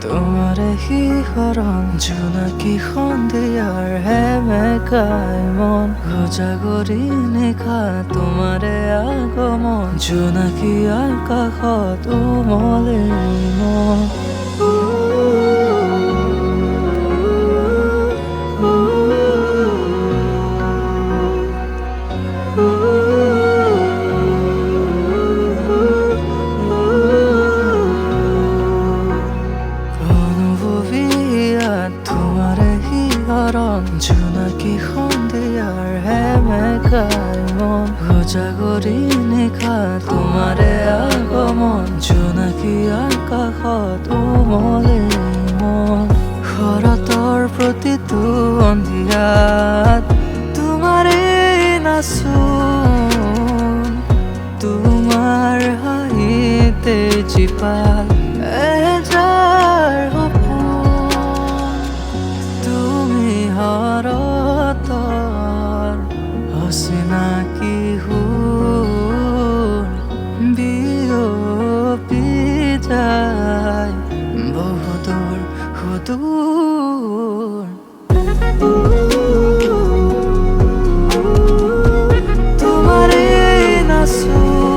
তোমাৰে শিহৰণ জোনাকী সন্ধিয়াৰ হেমেকাই মন উজাগৰি নিশা তোমাৰে আগমন জোনাকী আকাশত উমলে মন জোনাকী সন্ধিয়াৰ হেমেকাই মন উজাগৰি নিশা তোমাৰে আগমন জোনাকী আকাশত উমলে মন শৰতৰ প্ৰতিটো সন্ধিয়াত তোমাৰে নাচোন তোমাৰ হাঁহিতে জীপাল এজাৰ অচিনাকি সুৰ বিয়পি যায় বহুদূৰ সুদূৰ তোমাৰে নাচোন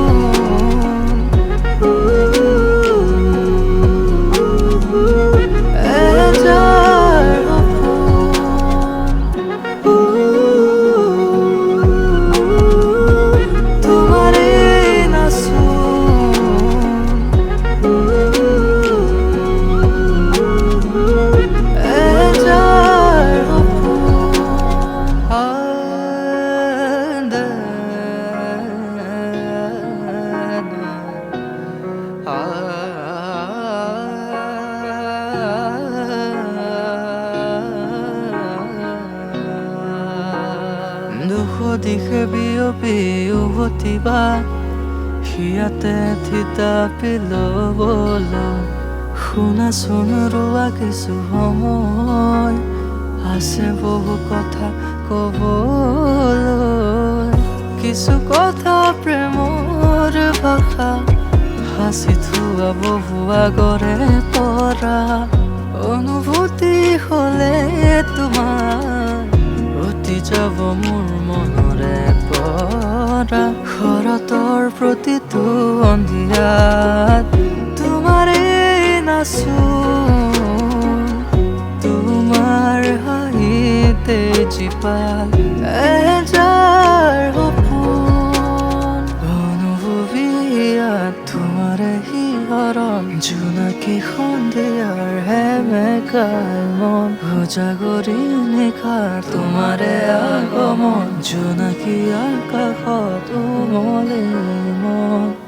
দিশে বিয়পি উভতিবা সিয়াতে থিতাপি ল'বলৈ শুনাচোন ৰোৱা কিছু সময় আছে বহু কথা ক'বলৈ কিছু কথা প্ৰেমৰ ভাষা সাঁচি থোৱা বহু আগৰে পৰা অনুভূতি হ'লে তোমাৰ উটি যাব মোৰ মনৰে পৰা শৰতৰ প্ৰতিটো সন্ধিয়াত তোমাৰে নাচোন তোমাৰ হাঁহিতে জীপাল এজাৰ সপোন অনুভৱিয়াত তোমাৰে শিহৰণ জোনাকী সন্ধিয়াৰ হেমেকাই মন উজাগৰি নিশা তোমাৰে আগমন জোনাকী আকাশত উমলে মন